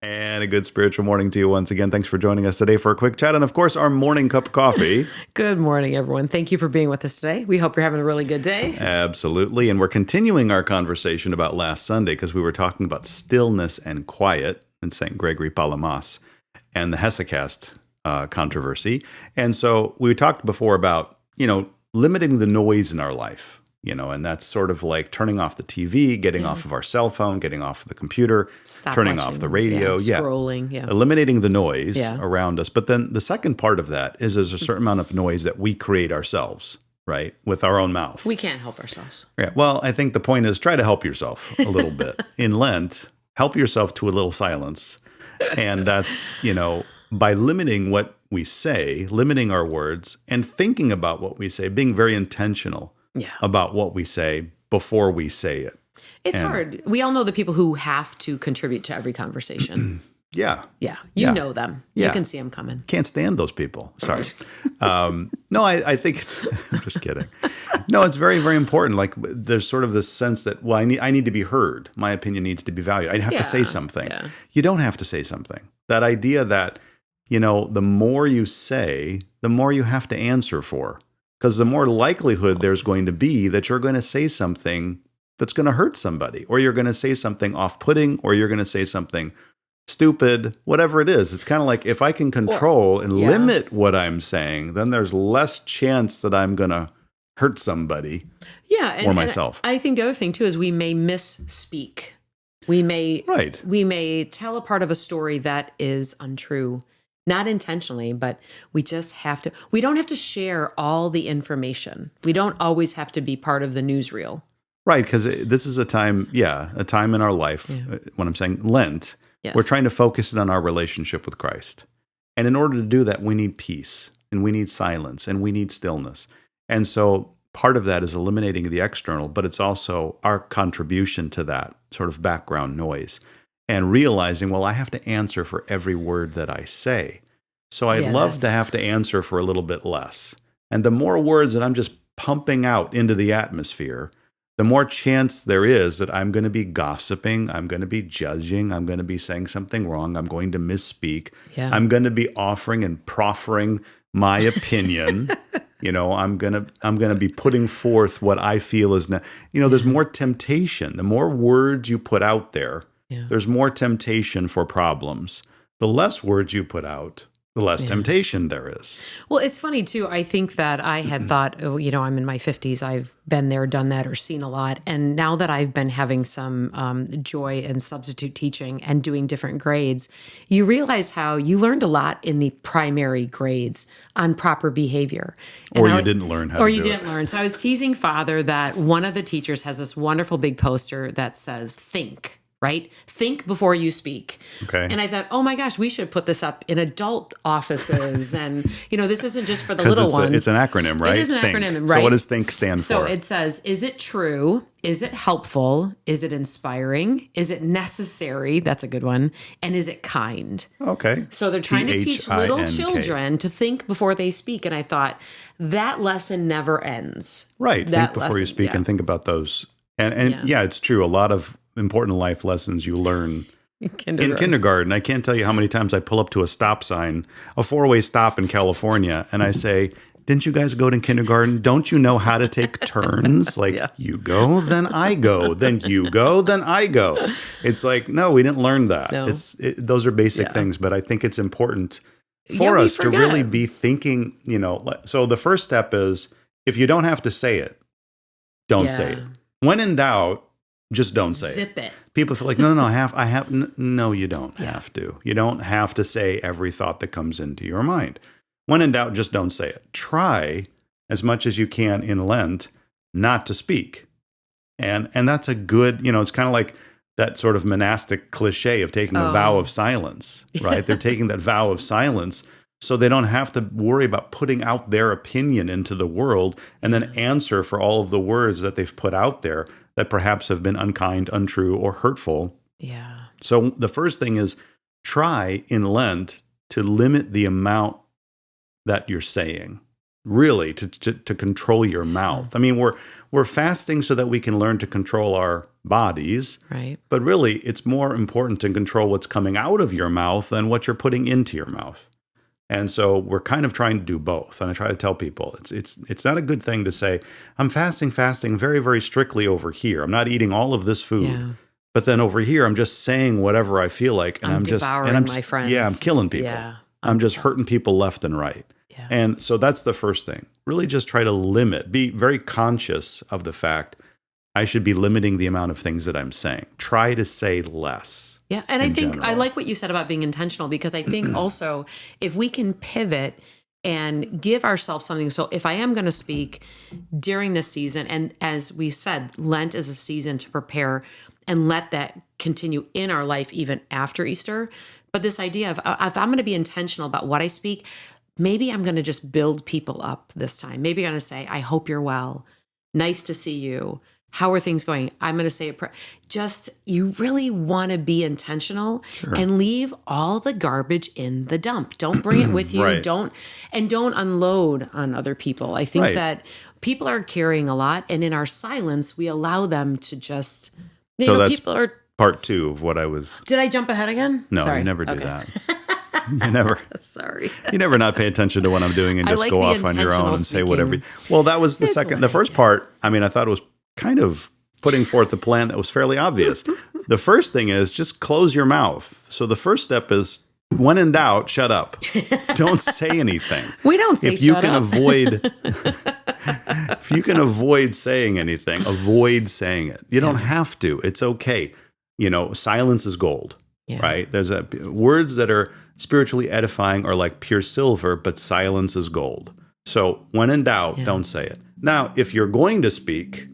And a good spiritual morning to you once again. Thanks for joining us today for a quick chat. And of course, our morning cup of coffee. Good morning, everyone. Thank you for being with us today. We hope you're having a really good day. Absolutely. And we're continuing our conversation about last Sunday because we were talking about stillness and quiet in St. Gregory Palamas and the Hesychast controversy. And so we talked before about, limiting the noise in our life. And that's sort of like turning off the TV, getting off of our cell phone, getting off the computer, turning off the radio, scrolling, eliminating the noise Yeah. around us. But then the second part of that is there's a certain amount of noise that we create ourselves, right, with our own mouth. We can't help ourselves. Yeah. Well, I think the point is try to help yourself a little bit. In Lent, help yourself to a little silence. And that's, by limiting what we say, limiting our words, and thinking about what we say, being very intentional about what we say before we say it. It's hard. We all know the people who have to contribute to every conversation. Yeah. You know them. Yeah. You can see them coming. Can't stand those people. Sorry. No, I think it's, I'm just kidding. No, it's very, very important. Like there's sort of this sense that, well, I need to be heard. My opinion needs to be valued. I have to say something. Yeah. You don't have to say something. That idea that, the more you say, the more you have to answer for. Because the more likelihood there's going to be that you're going to say something that's going to hurt somebody, or you're going to say something off-putting, or you're going to say something stupid, whatever it is. It's kind of like if I can control and limit what I'm saying, then there's less chance that I'm going to hurt somebody or myself. And I think the other thing, too, is we may misspeak. We may tell a part of a story that is untrue. Not intentionally, but we just have to. We don't have to share all the information. We don't always have to be part of the newsreel. Right, because this is a time in our life, when I'm saying Lent, we're trying to focus it on our relationship with Christ. And in order to do that, we need peace, and we need silence, and we need stillness. And so part of that is eliminating the external, but it's also our contribution to that sort of background noise. And realizing, well, I have to answer for every word that I say. So I'd love to have to answer for a little bit less. And the more words that I'm just pumping out into the atmosphere, the more chance there is that I'm going to be gossiping, I'm going to be judging, I'm going to be saying something wrong, I'm going to misspeak, I'm going to be offering and proffering my opinion. I'm gonna be putting forth what I feel is there's more temptation. The more words you put out there, there's more temptation for problems. The less words you put out, the less temptation there is. Well, it's funny, too. I think that I had thought, I'm in my 50s. I've been there, done that, or seen a lot. And now that I've been having some joy in substitute teaching and doing different grades, you realize how you learned a lot in the primary grades on proper behavior. And you didn't learn how to do it. Or you didn't learn. So I was teasing Father that one of the teachers has this wonderful big poster that says, think. Right? Think before you speak. Okay. And I thought, oh my gosh, we should put this up in adult offices. And, this isn't just for the little ones. It's an acronym, right? It is an think. acronym, right? So what does think stand So for? it says, is it true? Is it helpful? Is it inspiring? Is it necessary? That's a good one. And is it kind? Okay. So they're trying to teach little children to think before they speak. And I thought, that lesson never ends. Right. Think before you speak and think about those. And it's true. A lot of important life lessons you learn in kindergarten. I can't tell you how many times I pull up to a stop sign, a four-way stop in California, and I say, didn't you guys go to kindergarten? Don't you know how to take turns? Like, you go, then I go. Then you go, then I go. It's like, no, we didn't learn that. No. Those are basic things, but I think it's important for us to really be thinking, so the first step is, if you don't have to say it, don't say it. When in doubt, just don't say Zip it. People feel like, no, no, you don't have to. You don't have to say every thought that comes into your mind. When in doubt, just don't say it. Try as much as you can in Lent not to speak. And that's a good, it's kind of like that sort of monastic cliche of taking a vow of silence, right? They're taking that vow of silence so they don't have to worry about putting out their opinion into the world and then answer for all of the words that they've put out there that perhaps have been unkind, untrue, or hurtful. Yeah. So the first thing is try in Lent to limit the amount that you're saying. really to control your mouth. I mean, we're fasting so that we can learn to control our bodies. Right. But really, it's more important to control what's coming out of your mouth than what you're putting into your mouth. And so we're kind of trying to do both. And I try to tell people it's not a good thing to say, I'm fasting very, very strictly over here. I'm not eating all of this food. Yeah. But then over here, I'm just saying whatever I feel like. And I'm devouring my friends. Yeah, I'm killing people. Yeah. I'm just hurting people left and right. Yeah. And so that's the first thing. Really just try to limit, be very conscious of the fact I should be limiting the amount of things that I'm saying. Try to say less. Yeah, and I think I like what you said about being intentional, because I think also if we can pivot and give ourselves something. So if I am going to speak during this season, and as we said, Lent is a season to prepare and let that continue in our life even after Easter. But this idea of if I'm going to be intentional about what I speak, maybe I'm going to just build people up this time. Maybe I'm going to say, I hope you're well. Nice to see you. How are things going? I'm going to say a prayer. Just, you really want to be intentional and leave all the garbage in the dump. Don't bring it with you. Right. Don't unload on other people. I think that people are carrying a lot, and in our silence, we allow them to just, that's people are. Part 2 of what I was. Did I jump ahead again? No, Sorry. you never do that. You never. Sorry. You never not pay attention to what I'm doing and just like go the off on your own and say whatever. Well, that was the second. The first part, I mean, I thought it was kind of putting forth a plan that was fairly obvious. The first thing is just close your mouth. So the first step is, when in doubt, shut up. Don't say anything. We don't say if you shut can up. If you can avoid saying anything, avoid saying it. You don't have to. It's okay. Silence is gold, right? There's words that are spiritually edifying are like pure silver, but silence is gold. So when in doubt, don't say it. Now, if you're going to speak,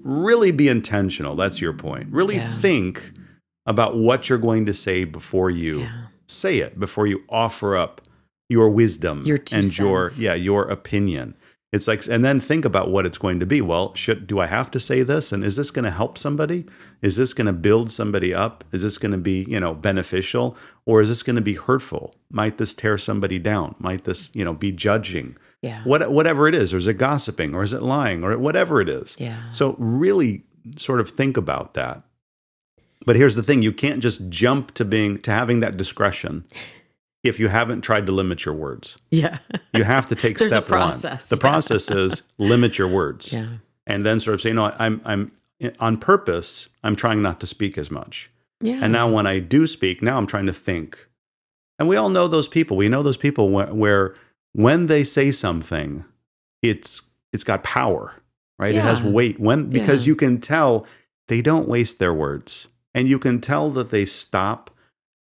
really be intentional. That's your point. Really think about what you're going to say before you say it, before you offer up your wisdom and your opinion. It's like, and then think about what it's going to be. Well, do I have to say this? And is this going to help somebody? Is this going to build somebody up? Is this going to be, beneficial? Or is this going to be hurtful? Might this tear somebody down? Might this, be judging? Yeah. Whatever it is, or is it gossiping, or is it lying, or whatever it is. Yeah. So really sort of think about that. But here's the thing, you can't just jump to having that discretion if you haven't tried to limit your words. Yeah. You have to take There's step a process. one. The process is limit your words. Yeah. And then sort of say, no, I'm on purpose, I'm trying not to speak as much. Yeah. And now when I do speak, now I'm trying to think. And we all know those people. We know those people where when they say something, it's got power, right? Yeah. It has weight. Because you can tell they don't waste their words. And you can tell that they stop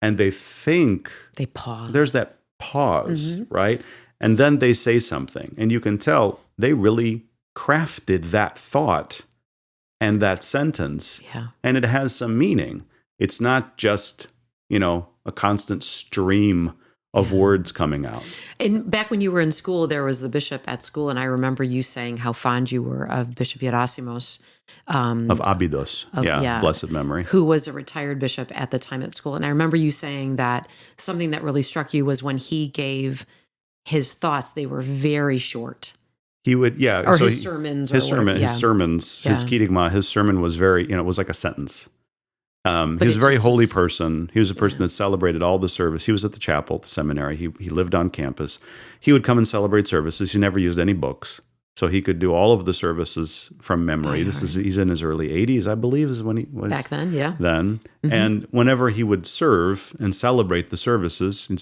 and they think. They pause. There's that pause, right? And then they say something. And you can tell they really crafted that thought and that sentence. Yeah. And it has some meaning. It's not just, a constant stream of words coming out. And back when you were in school, there was the bishop at school, and I remember you saying how fond you were of Bishop Gerasimos. Of Abydos, of blessed memory. Who was a retired bishop at the time at school. And I remember you saying that something that really struck you was when he gave his thoughts, they were very short. He would, Or so his sermons. His sermons, his kerygma, his sermon was very, it was like a sentence. He was a very holy person. He was a person that celebrated all the service. He was at the chapel at the seminary. He lived on campus. He would come and celebrate services. He never used any books. So he could do all of the services from memory. He's in his early 80s, I believe, is when he was. Back then, yeah. Then. Mm-hmm. And whenever he would serve and celebrate the services and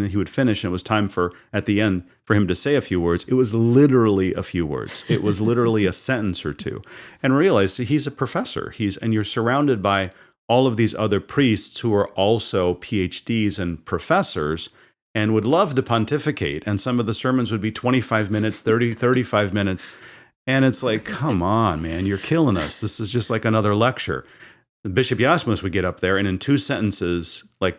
he would finish, and it was time at the end for him to say a few words, it was literally a few words. It was literally a sentence or two. And realize he's a professor. And you're surrounded by all of these other priests who are also PhDs and professors and would love to pontificate. And some of the sermons would be 25 minutes, 30, 35 minutes. And it's like, come on, man, you're killing us. This is just like another lecture. Bishop Gerasimos would get up there, and in 2 sentences, like,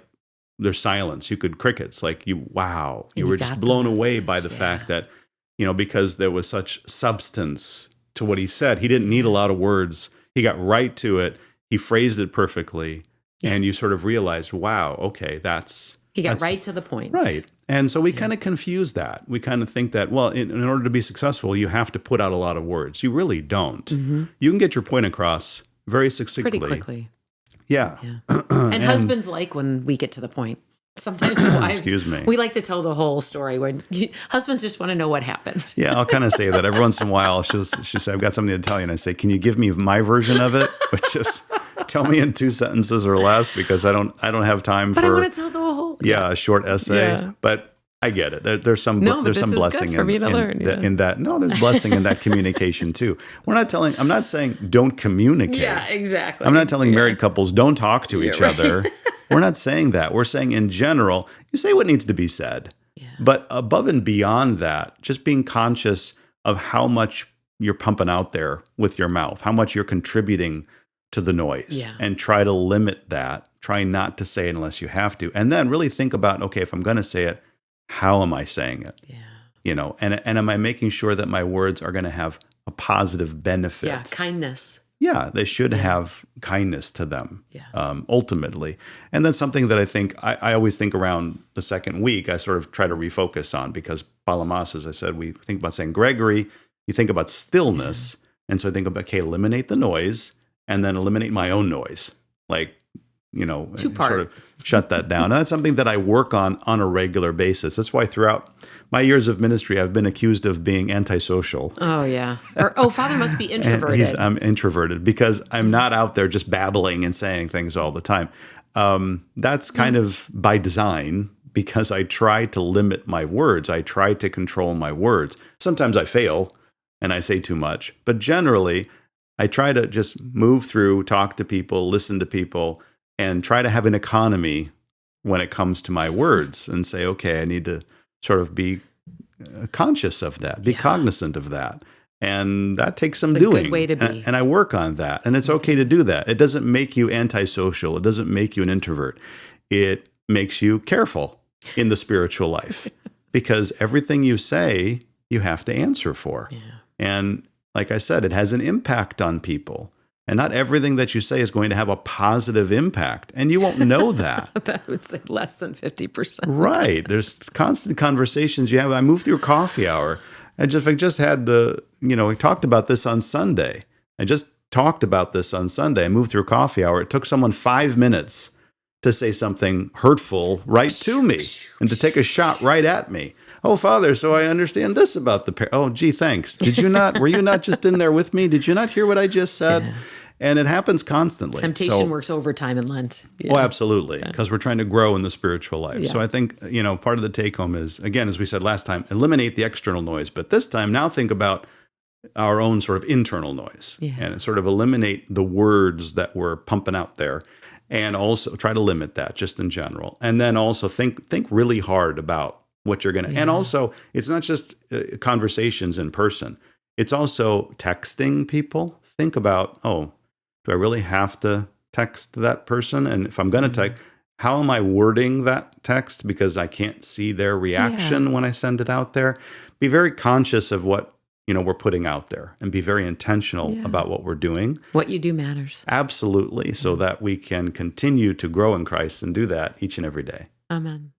there's silence. You could crickets. Like, you were just blown away by the fact that, because there was such substance to what he said. He didn't need a lot of words. He got right to it. He phrased it perfectly, and you sort of realized, wow, okay, that's He got right to the point. Right. And so we kind of confuse that. We kind of think that, well, in order to be successful, you have to put out a lot of words. You really don't. Mm-hmm. You can get your point across very succinctly. Pretty quickly. Yeah. And husbands like when we get to the point. Sometimes wives, we like to tell the whole story when husbands just want to know what happened. Yeah, I'll kind of say that every once in a while. She'll say, I've got something to tell you. And I say, can you give me my version of it? Which is, tell me in 2 sentences or less, because I don't have time but I want to tell the whole. A short essay. Yeah. But I get it. There's some blessing in that. No, there's blessing in that communication too. I'm not saying don't communicate. Yeah, exactly. I'm not telling married couples don't talk to each other. We're not saying that. We're saying in general, you say what needs to be said. Yeah. But above and beyond that, just being conscious of how much you're pumping out there with your mouth, how much you're contributing to the noise, and try to limit that. Try not to say it unless you have to. And then really think about, okay, if I'm going to say it, how am I saying it? Yeah. And am I making sure that my words are going to have a positive benefit? Yeah, kindness. Yeah, they should have kindness to them, ultimately. And that's something that I think, I always think around the second week, I sort of try to refocus on, because Palamas, as I said, we think about St. Gregory, you think about stillness. And so I think about, okay, eliminate the noise, and then eliminate my own noise. Like, sort of shut that down. And that's something that I work on a regular basis. That's why throughout my years of ministry, I've been accused of being antisocial. Oh, yeah. Father must be introverted. I'm introverted because I'm not out there just babbling and saying things all the time. That's kind of by design, because I try to limit my words. I try to control my words. Sometimes I fail and I say too much, but generally I try to just move through, talk to people, listen to people, and try to have an economy when it comes to my words, and say, okay, I need to sort of be conscious of that, be cognizant of that. And that takes some doing. It's a good way to be. And I work on that. And it's okay to do that. It doesn't make you antisocial. It doesn't make you an introvert. It makes you careful in the spiritual life, because everything you say, you have to answer for. Yeah. And like I said, it has an impact on people. And not everything that you say is going to have a positive impact. And you won't know that. That would say less than 50%. Right. There's constant conversations you have. I moved through a coffee hour. I just had we talked about this on Sunday. I moved through a coffee hour. It took someone 5 minutes to say something hurtful right to me and to take a shot right at me. Oh, Father, so I understand this about the oh, gee, thanks. Were you not just in there with me? Did you not hear what I just said? Yeah. And it happens constantly. Temptation works overtime in Lent. Yeah. Oh, absolutely, because we're trying to grow in the spiritual life. Yeah. So I think, part of the take-home is, again, as we said last time, eliminate the external noise. But this time, now think about our own sort of internal noise, and sort of eliminate the words that we're pumping out there, and also try to limit that just in general. And then also think really hard about what you're going to, and also it's not just conversations in person. It's also texting people. Think about, do I really have to text that person? And if I'm going to text, how am I wording that text? Because I can't see their reaction when I send it out there. Be very conscious of what, we're putting out there, and be very intentional about what we're doing. What you do matters. Absolutely. So that we can continue to grow in Christ and do that each and every day. Amen.